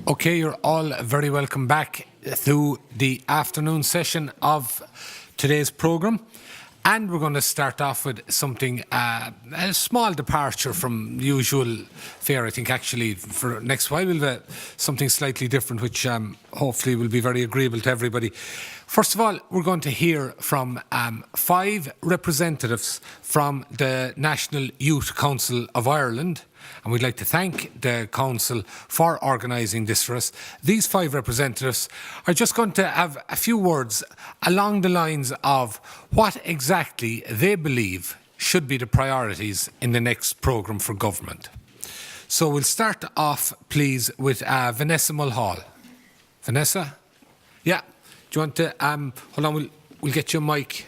Okay, you're all very welcome back through the afternoon session of today's programme. And we're going to start off with something, a small departure from usual fare. I think actually for next while we'll have something slightly different, which hopefully will be very agreeable to everybody. First of all, we're going to hear from 5 representatives from the National Youth Council of Ireland. And we'd like to thank the Council for organising this for us. These 5 representatives are just going to have a few words along the lines of what exactly they believe should be the priorities in the next programme for government. So we'll start off, please, with Vanessa Mulhall. Vanessa? Yeah. Do you want to, hold on, we'll get you a mic.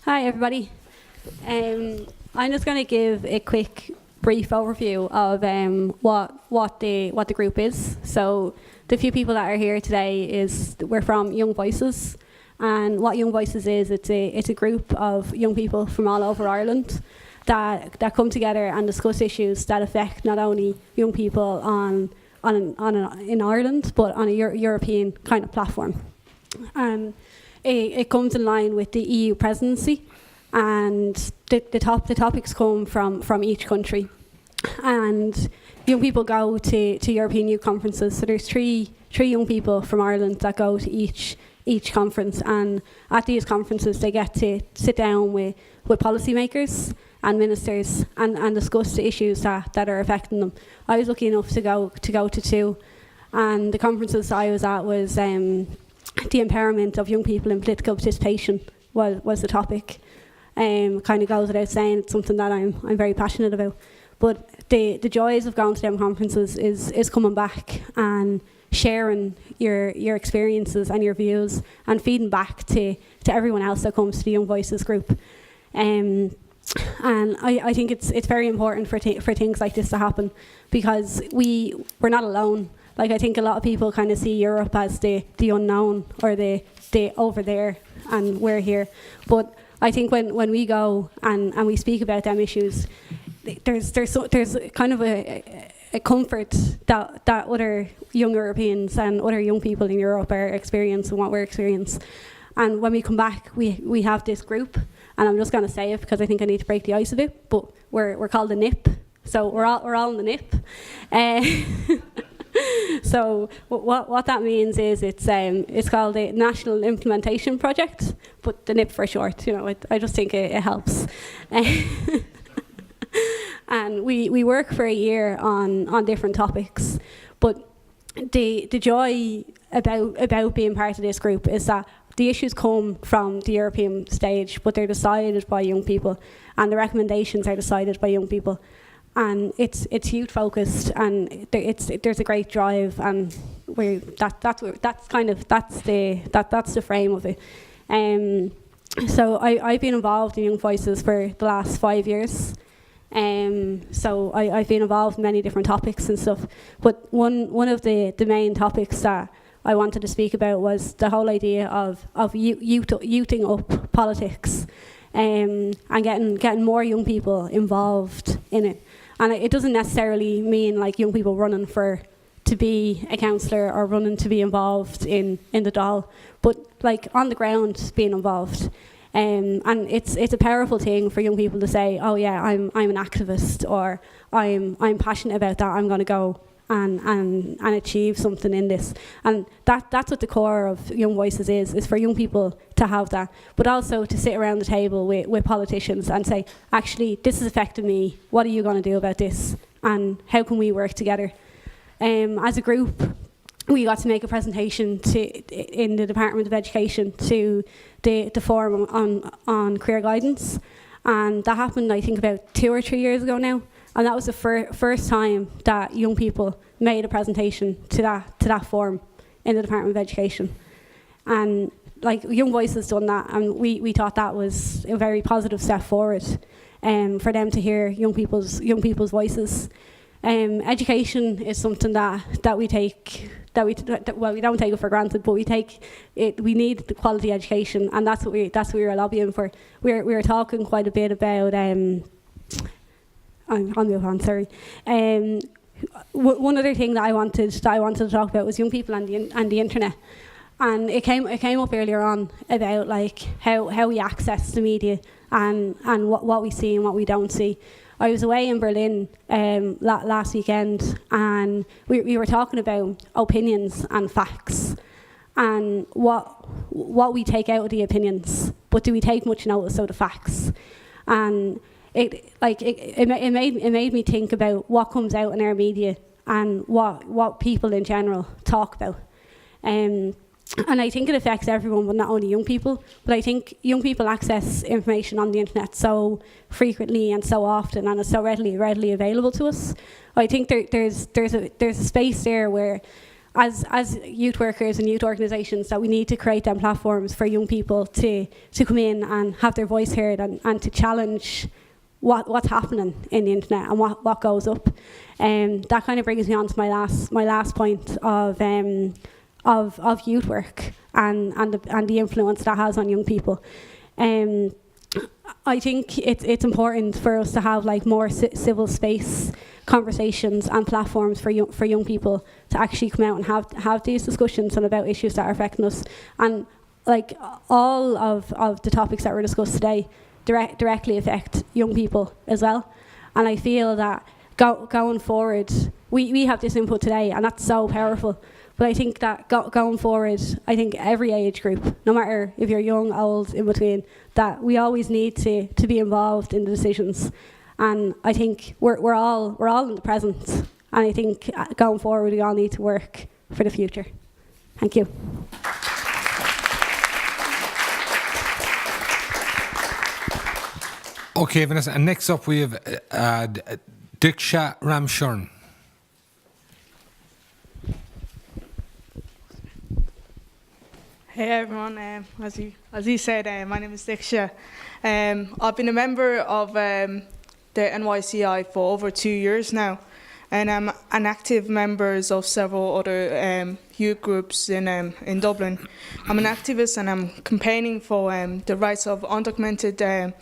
Hi everybody. I'm just going to give a quick, brief overview of what the group is. So the few people that are here today we're from Young Voices, and what Young Voices is, it's a group of young people from all over Ireland that come together and discuss issues that affect not only young people in Ireland but on a European kind of platform. And it comes in line with the EU presidency, and the topics come from each country. And young people go to European youth conferences. So there's three young people from Ireland that go to each conference, and at these conferences they get to sit down with policymakers and ministers and discuss the issues that are affecting them. I was lucky enough to go to 2, and the conferences I was at was the empowerment of young people in political participation was the topic. Kind of goes without saying, it's something that I'm very passionate about. But the joys of going to them conferences is coming back and sharing your experiences and your views and feeding back to everyone else that comes to the Young Voices group. And I think it's very important for things like this to happen, because we're not alone. Like, I think a lot of people kind of see Europe as the unknown, or the over there, and we're here. But I think when we go and we speak about them issues, there's kind of a comfort that other young Europeans and other young people in Europe are experiencing what we're experiencing. And when we come back, we have this group, and I'm just going to say it because I think I need to break the ice a bit, but we're called the NIP. So we're all in the NIP. So what that means is it's called the National Implementation Project, but the NIP for short. I just think it helps. And we work for a year on different topics, but the joy about being part of this group is that the issues come from the European stage, but they're decided by young people, and the recommendations are decided by young people. And it's youth focused, and there's a great drive, and that's the frame of it. So I've been involved in Young Voices for the last 5 years. So I've been involved in many different topics and stuff. But one of the main topics that I wanted to speak about was the whole idea of youthing up politics, and getting more young people involved in it. And it doesn't necessarily mean like young people running to be a councillor or running to be involved in the Dáil, but like on the ground being involved. And it's a powerful thing for young people to say, oh yeah, I'm an activist, or I'm passionate about that, I'm going to go and achieve something in this. And that's what the core of Young Voices is for young people to have that, but also to sit around the table with politicians and say, actually, this has affected me, what are you going to do about this, and how can we work together? As a group, we got to make a presentation in the Department of Education to the forum on career guidance, and that happened I think about 2 or 3 years ago now. And that was the first time that young people made a presentation to that forum in the Department of Education. And like Young Voices done that, and we thought that was a very positive step forward for them to hear young people's voices. Education is something that we take. We don't take it for granted, but we take it. We need the quality education, and that's what we were lobbying for. We were talking quite a bit about. I'll move on. Sorry. One other thing that I wanted to talk about was young people and the internet, and it came up earlier on about like how we access the media and what we see and what we don't see. I was away in Berlin last weekend, and we were talking about opinions and facts, and what we take out of the opinions, but do we take much notice of the facts? And it made me think about what comes out in our media and what people in general talk about. And I think it affects everyone, but not only young people. But I think young people access information on the internet so frequently and so often, and it's so readily available to us. I think there's a space there where, as youth workers and youth organisations, that we need to create them platforms for young people to come in and have their voice heard and to challenge what's happening in the internet and what goes up. That kind of brings me on to my last point of youth work and the influence that has on young people. I think it's important for us to have like more civil space conversations and platforms for young people to actually come out and have these discussions and about issues that are affecting us. And like all of the topics that were discussed today directly affect young people as well. And I feel that going forward, we have this input today, and that's so powerful. But I think that going forward, I think every age group, no matter if you're young, old, in between, that we always need to be involved in the decisions. And I think we're all in the present. And I think going forward, we all need to work for the future. Thank you. Okay, Vanessa. And next up, we have Diksha Ramshorn. Hey everyone, as he said, my name is Diksha. I've been a member of the NYCI for over 2 years now, and I'm an active member of several other youth groups in Dublin. I'm an activist, and I'm campaigning for the rights of undocumented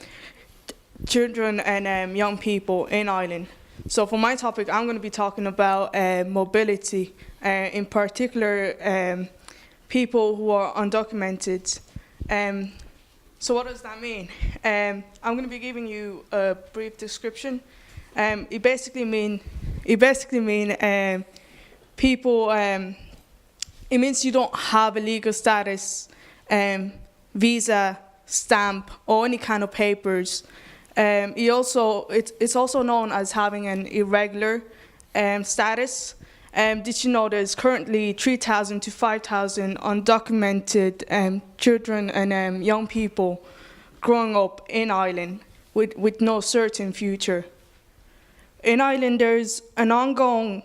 children and young people in Ireland. So for my topic, I'm going to be talking about mobility, in particular people who are undocumented. So what does that mean? I'm going to be giving you a brief description. It basically mean people. It means you don't have a legal status, visa, stamp, or any kind of papers. It's also known as having an irregular status. Did you know there's currently 3,000 to 5,000 undocumented children and young people growing up in Ireland with no certain future? In Ireland, there's an ongoing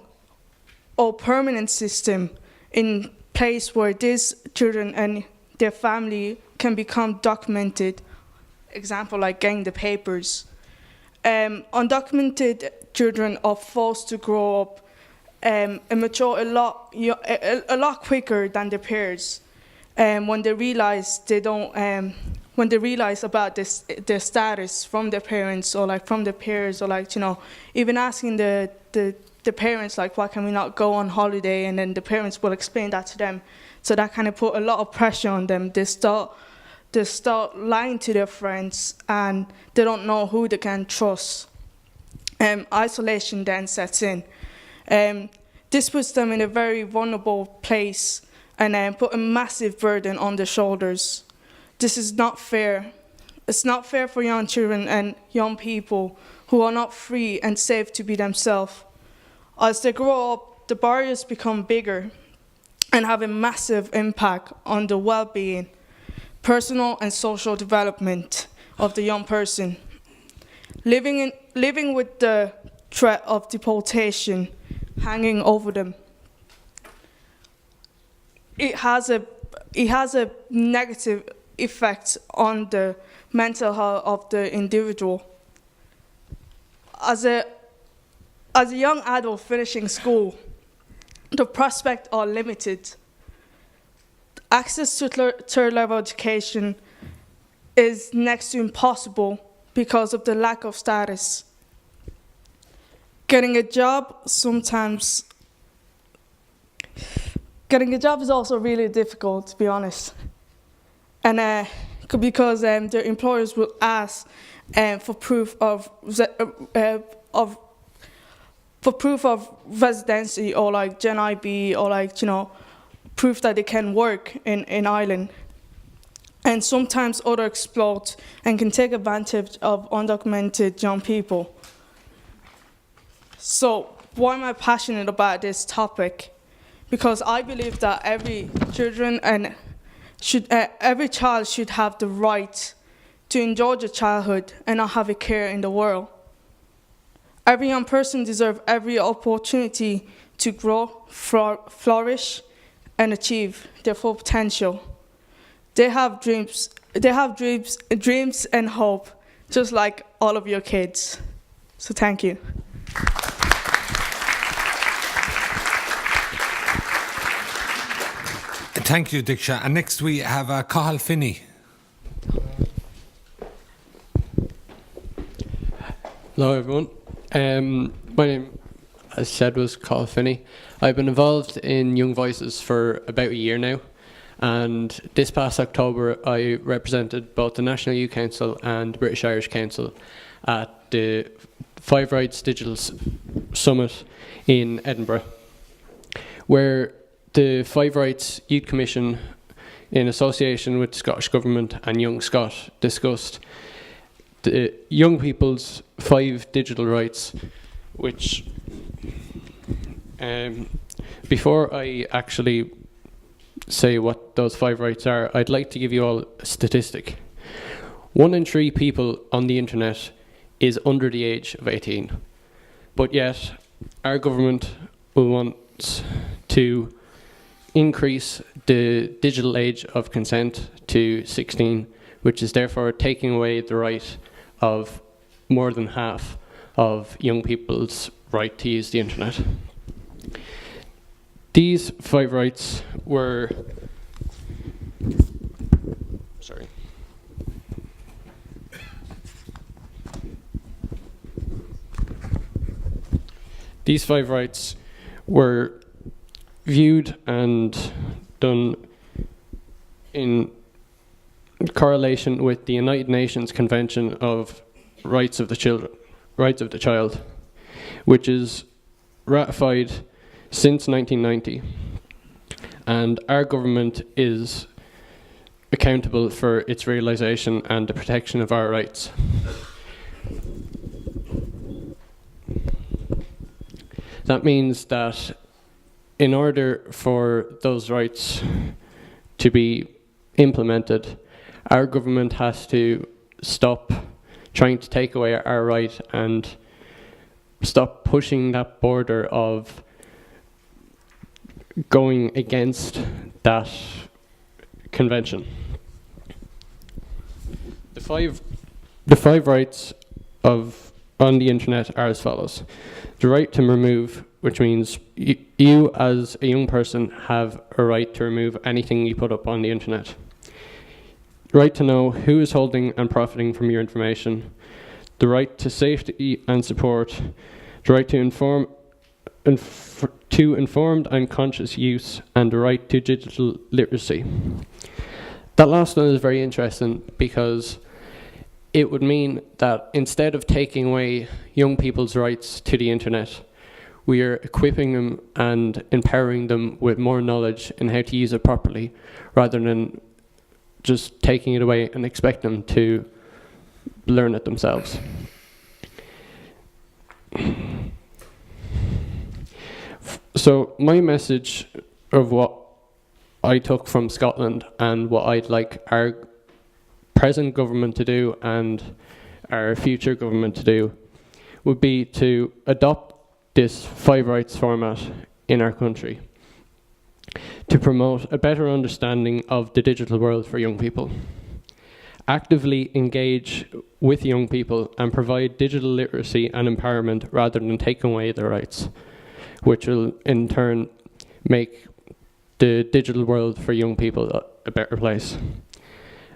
or permanent system in place where these children and their family can become documented. Example, like getting the papers. Undocumented children are forced to grow up and mature a lot quicker than their peers. When they realize about their status from their parents or like from their peers, or like, you know, even asking the parents, like, why can we not go on holiday? And then the parents will explain that to them. So that kind of put a lot of pressure on them. They start lying to their friends, and they don't know who they can trust. Isolation then sets in. This puts them in a very vulnerable place and put a massive burden on their shoulders. This is not fair. It's not fair for young children and young people who are not free and safe to be themselves. As they grow up, the barriers become bigger and have a massive impact on the well-being, personal and social development of the young person. Living with the threat of deportation hanging over them. It has a negative effect on the mental health of the individual. As as a young adult finishing school, the prospects are limited. Access to third level education is next to impossible because of the lack of status. Getting a job is also really difficult, to be honest. And because the employers will ask for proof of residency, or like Gen IB, or like, proof that they can work in Ireland. And sometimes others exploit and can take advantage of undocumented young people. So why am I passionate about this topic? Because I believe that every child should have the right to enjoy their childhood and not have a care in the world. Every young person deserves every opportunity to grow, flourish, and achieve their full potential. They have dreams and hope, just like all of your kids. So thank you. Thank you, Diksha. And next we have Cathal Finney. Hello, everyone. My name, as said, was Cathal Finney. I've been involved in Young Voices for about a year now, and this past October I represented both the National Youth Council and the British Irish Council at the Five Rights Digital Summit in Edinburgh, where the Five Rights Youth Commission, in association with the Scottish Government and Young Scot, discussed the young people's 5 digital rights, which, before I actually say what those 5 rights are, I'd like to give you all a statistic. 1 in 3 people on the internet is under the age of 18, but yet our government will want to increase the digital age of consent to 16, which is therefore taking away the right of more than half of young people's right to use the internet. These 5 rights were These 5 rights were viewed and done in correlation with the United Nations Convention of Rights of the Child, which is ratified since 1990, and our government is accountable for its realisation and the protection of our rights. That means that in order for those rights to be implemented, our government has to stop trying to take away our right and stop pushing that border of going against that convention. The five rights on the internet are as follows. The right to remove, which means you as a young person have a right to remove anything you put up on the internet. The right to know who is holding and profiting from your information. The right to safety and support. The right to informed and conscious use, and the right to digital literacy. That last one is very interesting because it would mean that instead of taking away young people's rights to the internet, we are equipping them and empowering them with more knowledge in how to use it properly, rather than just taking it away and expect them to learn it themselves. So my message of what I took from Scotland and what I'd like our present government to do and our future government to do would be to adopt this 5 rights format in our country to promote a better understanding of the digital world for young people. actively engage with young people and provide digital literacy and empowerment rather than taking away their rights, which will in turn make the digital world for young people a better place.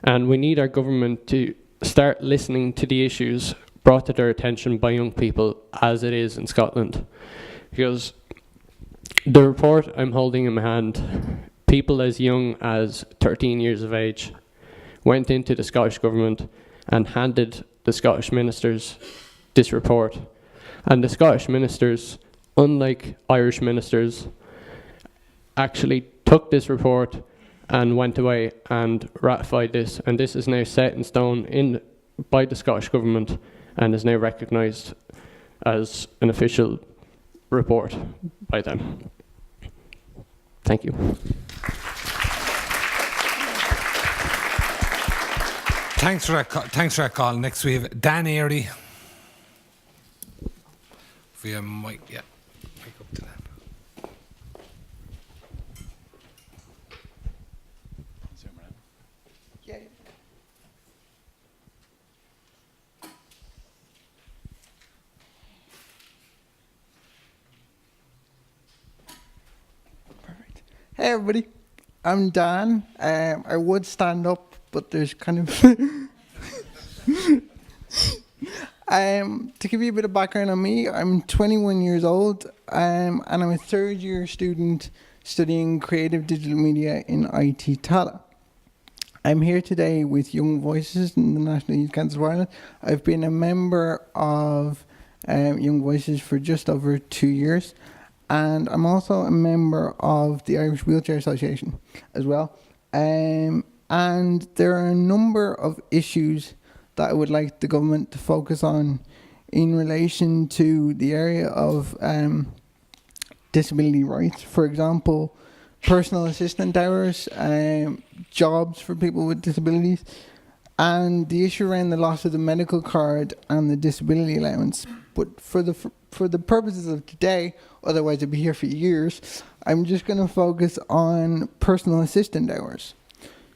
And we need our government to start listening to the issues brought to their attention by young people as it is in Scotland. Because the report I'm holding in my hand, people as young as 13 years of age went into the Scottish Government and handed the Scottish ministers this report. And the Scottish ministers, unlike Irish ministers, actually took this report and went away and ratified this. And this is now set in stone by the Scottish Government and is now recognised as an official report by them. Thank you. Thanks for that call. Next we have Dan Airy. If we have mic, yeah. Mic up to Dan. Yeah. Perfect. Hey everybody, I'm Dan. I would stand up, but there's kind of to give you a bit of background on me, I'm 21 years old, and I'm a third-year student studying creative digital media in IT Tala. I'm here today with Young Voices in the National Youth Council of Ireland. I've been a member of Young Voices for just over 2 years, and I'm also a member of the Irish Wheelchair Association as well. And there are a number of issues that I would like the government to focus on in relation to the area of disability rights. For example, personal assistant hours, jobs for people with disabilities, and the issue around the loss of the medical card and the disability allowance. But for the purposes of today, otherwise I'd be here for years, I'm just going to focus on personal assistant hours.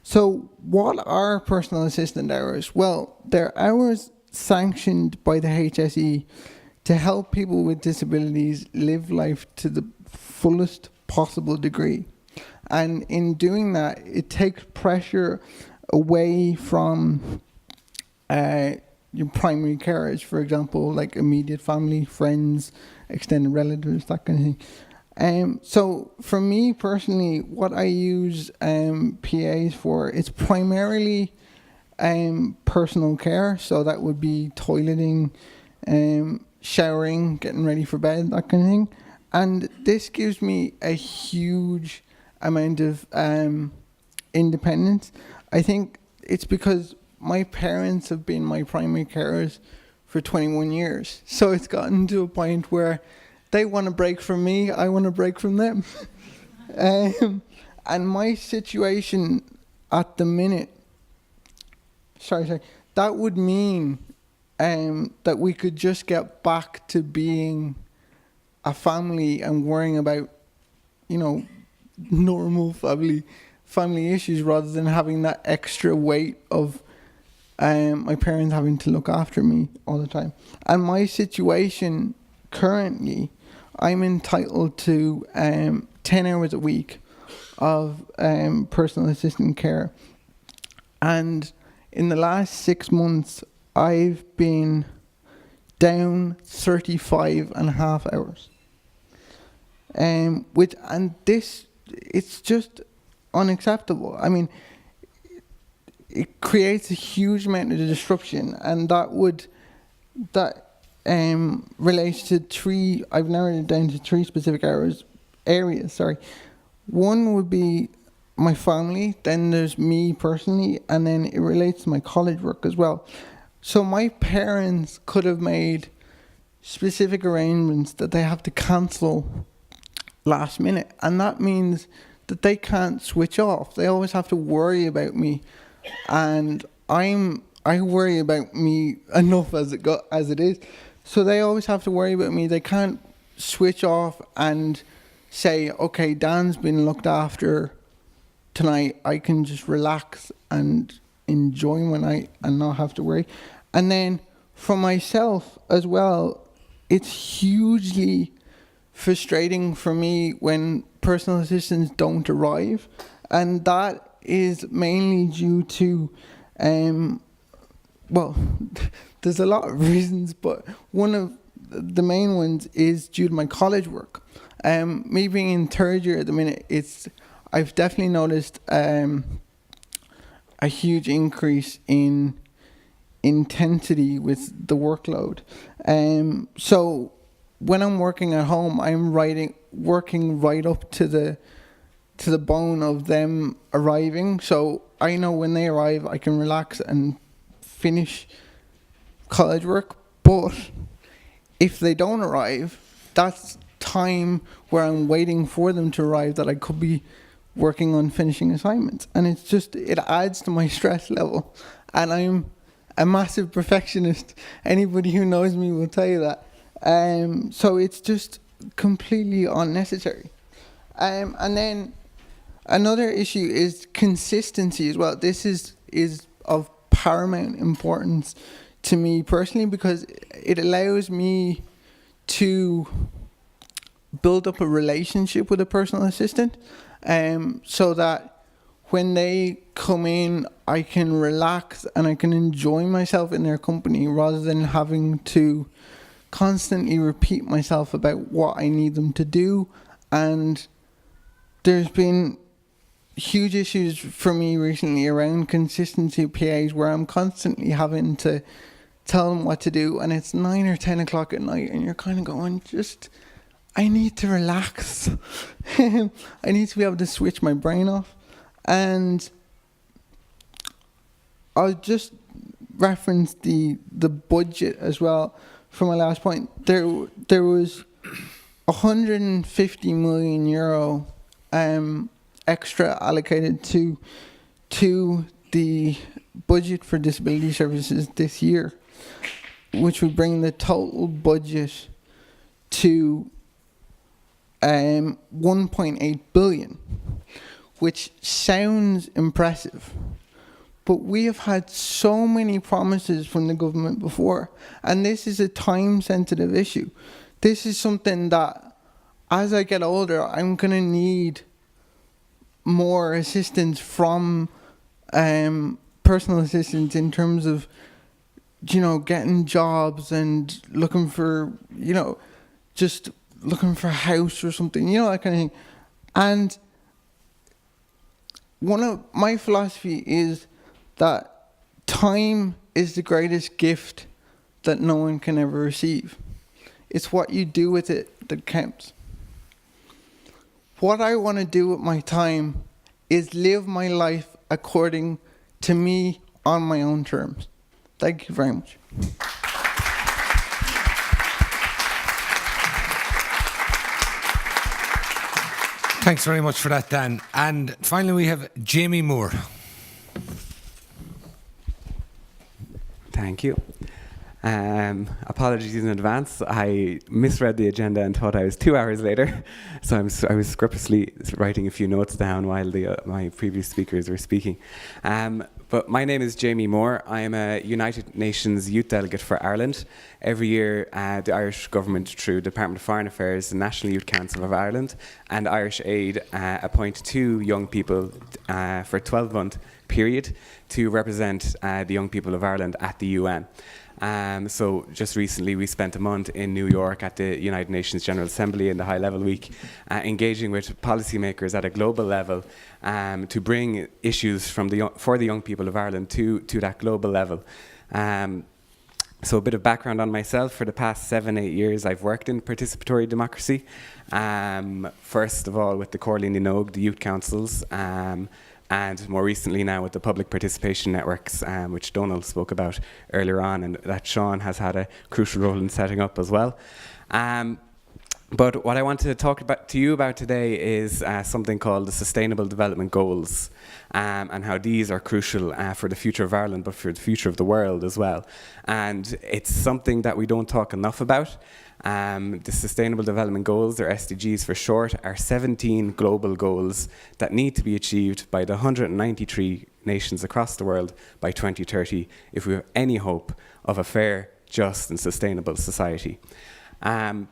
So what are personal assistant hours? Well, they're hours sanctioned by the HSE to help people with disabilities live life to the fullest possible degree. And in doing that, it takes pressure away from your primary carers, for example, like immediate family, friends, extended relatives, that kind of thing. So for me personally, what I use PAs for, it's primarily personal care. So that would be toileting, showering, getting ready for bed, that kind of thing. And this gives me a huge amount of independence. I think it's because my parents have been my primary carers for 21 years. So it's gotten to a point where they want a break from me, I want a break from them. And my situation at the minute, that would mean that we could just get back to being a family and worrying about, normal family issues rather than having that extra weight of my parents having to look after me all the time. And my situation currently, I'm entitled to 10 hours a week of personal assistant care. And in the last 6 months, I've been down 35 and a half hours. It's just unacceptable. I mean, it creates a huge amount of disruption, and that relates to three. I've narrowed it down to three specific areas. One would be my family, then there's me personally, and then it relates to my college work as well. So my parents could have made specific arrangements that they have to cancel last minute, and that means that they can't switch off. They always have to worry about me, and I worry about me enough as it is. So they always have to worry about me. They can't switch off and say, okay, Dan's been looked after tonight, I can just relax and enjoy my night and not have to worry. And then for myself as well, it's hugely frustrating for me when personal assistants don't arrive, and that is mainly due to well, there's a lot of reasons, but one of the main ones is due to my college work. Me being in third year at the minute, I've definitely noticed a huge increase in intensity with the workload. So when I'm working at home, I'm working right up to the bone of them arriving. So I know when they arrive, I can relax and finish college work. But if they don't arrive, that's time where I'm waiting for them to arrive that I could be working on finishing assignments. And it adds to my stress level. And I'm a massive perfectionist. Anybody who knows me will tell you that. So it's just completely unnecessary. And then another issue is consistency as well. This is of paramount importance to me personally, because it allows me to build up a relationship with a personal assistant, so that when they come in, I can relax and I can enjoy myself in their company rather than having to constantly repeat myself about what I need them to do. And there's been huge issues for me recently around consistency of PAs, where I'm constantly having to tell them what to do, and it's 9 or 10 o'clock at night, and you're kind of going, I need to relax. I need to be able to switch my brain off. And I'll just reference the budget as well for my last point. There was 150 million euro extra allocated to the budget for disability services this year, which would bring the total budget to 1.8 billion, which sounds impressive. But we have had so many promises from the government before, and this is a time-sensitive issue. This is something that, as I get older, I'm going to need more assistance from personal assistance in terms of, getting jobs and looking for, just looking for a house or something, that kind of thing. And one of my philosophy is that time is the greatest gift that no one can ever receive. It's what you do with it that counts. What I want to do with my time is live my life according to me on my own terms. Thank you very much. Thanks very much for that, Dan. And finally, we have Jamie Moore. Thank you. Apologies in advance. I misread the agenda and thought I was 2 hours later, so I was scrupulously writing a few notes down while my previous speakers were speaking. But my name is Jamie Moore. I am a United Nations Youth Delegate for Ireland. Every year, the Irish Government, through Department of Foreign Affairs, the National Youth Council of Ireland, and Irish Aid, appoint 2 young people for a 12-month period to represent the young people of Ireland at the UN. So just recently we spent a month in New York at the United Nations General Assembly in the High Level Week, engaging with policymakers at a global level to bring issues for the young people of Ireland to that global level. So a bit of background on myself. For the past 7-8 years I've worked in participatory democracy, first of all with the Corley and Nogue, the youth councils, and more recently now with the public participation networks, which Donald spoke about earlier on, and that Sean has had a crucial role in setting up as well. But what I want to talk to you about today is something called the Sustainable Development Goals, and how these are crucial for the future of Ireland, but for the future of the world as well. And it's something that we don't talk enough about. The Sustainable Development Goals, or SDGs for short, are 17 global goals that need to be achieved by the 193 nations across the world by 2030 if we have any hope of a fair, just and sustainable society. And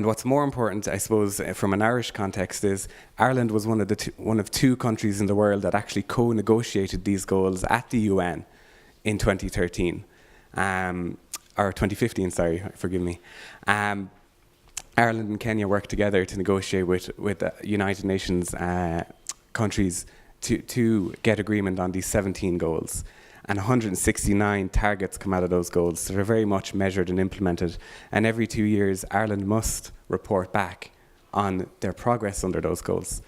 what's more important, I suppose, from an Irish context is Ireland was one of two countries in the world that actually co-negotiated these goals at the UN in 2013. Or 2015, sorry, forgive me. Ireland and Kenya worked together to negotiate with the United Nations countries to get agreement on these 17 goals. And 169 targets come out of those goals. So they're very much measured and implemented. And every 2 years, Ireland must report back on their progress under those goals.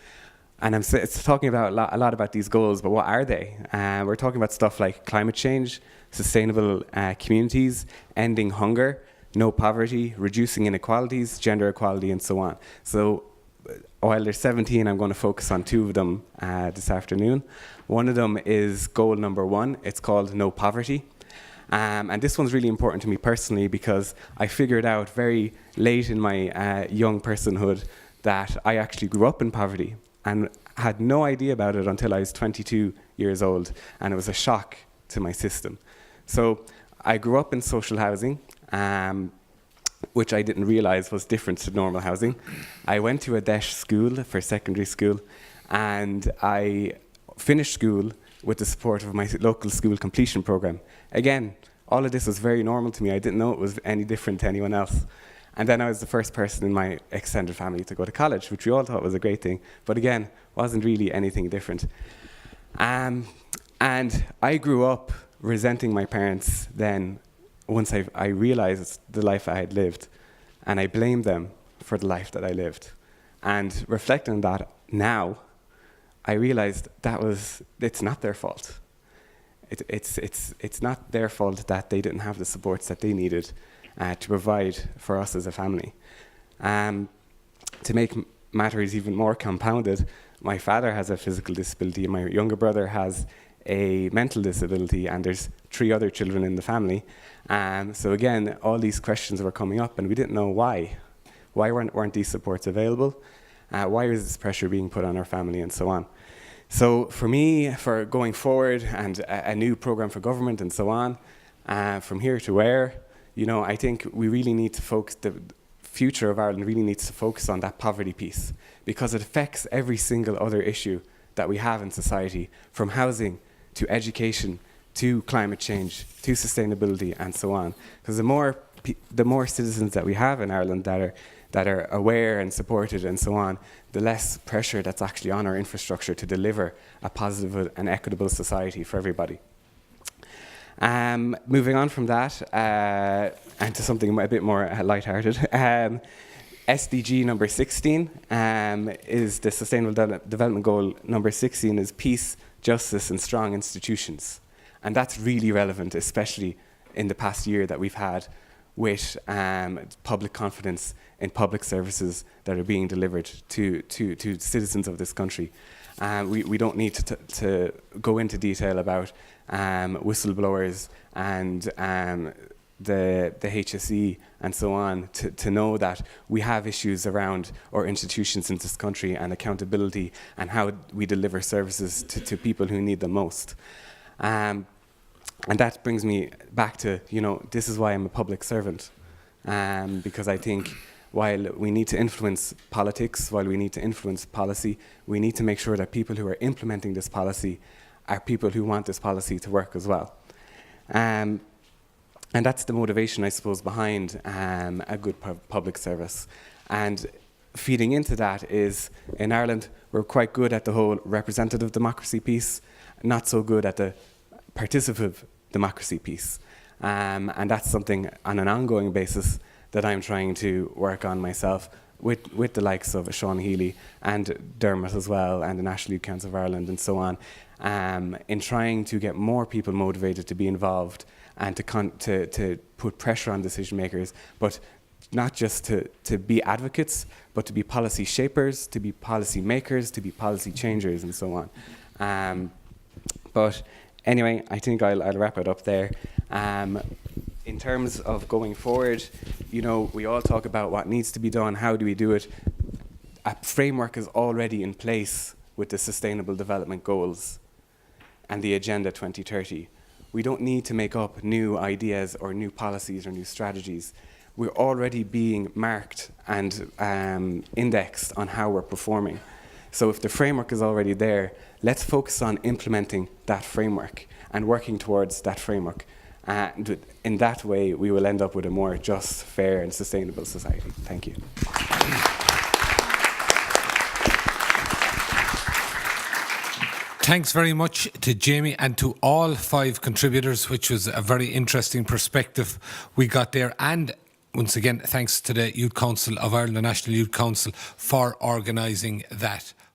And it's talking about a lot about these goals, but what are they? We're talking about stuff like climate change, sustainable communities, ending hunger, no poverty, reducing inequalities, gender equality, and so on. So while there's 17, I'm going to focus on 2 of them this afternoon. One of them is goal number 1. It's called no poverty. And this one's really important to me personally because I figured out very late in my young personhood that I actually grew up in poverty and had no idea about it until I was 22 years old, and it was a shock to my system. So I grew up in social housing, which I didn't realize was different to normal housing. I went to a DESH school for secondary school, and I finished school with the support of my local school completion program. Again, all of this was very normal to me. I didn't know it was any different to anyone else. And then I was the first person in my extended family to go to college, which we all thought was a great thing, but again, wasn't really anything different. And I grew up resenting my parents then once I realized the life I had lived, and I blamed them for the life that I lived. And reflecting on that now, I realized it's not their fault. It's not their fault that they didn't have the supports that they needed to provide for us as a family. To make matters even more compounded, my father has a physical disability, and my younger brother has a mental disability, and there's 3 other children in the family. So again, all these questions were coming up, and we didn't know why. Why weren't these supports available? Why was this pressure being put on our family, and so on? So for me, for going forward, and a new program for government, and so on, from here to where, I think we really need to focus, the future of Ireland really needs to focus on that poverty piece, because it affects every single other issue that we have in society, from housing to education to climate change to sustainability, and so on. Because the more citizens that we have in Ireland that are aware and supported and so on, the less pressure that's actually on our infrastructure to deliver a positive and equitable society for everybody. Moving on from that, and to something a bit more lighthearted, SDG number 16 is the Sustainable Development Goal. Number 16 is peace, justice, and strong institutions. And that's really relevant, especially in the past year that we've had with public confidence in public services that are being delivered to citizens of this country. We don't need to go into detail about whistleblowers and the HSE and so on to know that we have issues around our institutions in this country and accountability and how we deliver services to people who need them most. And that brings me back to, this is why I'm a public servant. Because I think while we need to influence politics, while we need to influence policy, we need to make sure that people who are implementing this policy are people who want this policy to work as well. And that's the motivation, I suppose, behind a good public service. And feeding into that is, in Ireland, we're quite good at the whole representative democracy piece, not so good at the participative democracy piece. And that's something on an ongoing basis that I'm trying to work on myself with the likes of Sean Healy and Dermot as well, and the National Youth Council of Ireland and so on, in trying to get more people motivated to be involved and to put pressure on decision makers, but not just to be advocates, but to be policy shapers, to be policy makers, to be policy changers, and so on. But anyway, I think I'll wrap it up there. In terms of going forward, we all talk about what needs to be done, how do we do it. A framework is already in place with the Sustainable Development Goals. and the Agenda 2030. We don't need to make up new ideas or new policies or new strategies. We're already being marked and indexed on how we're performing. So if the framework is already there, let's focus on implementing that framework and working towards that framework. And in that way, we will end up with a more just, fair, and sustainable society. Thank you. Thanks very much to Jamie and to all 5 contributors, which was a very interesting perspective we got there. And once again, thanks to the Youth Council of Ireland, the National Youth Council, for organising that.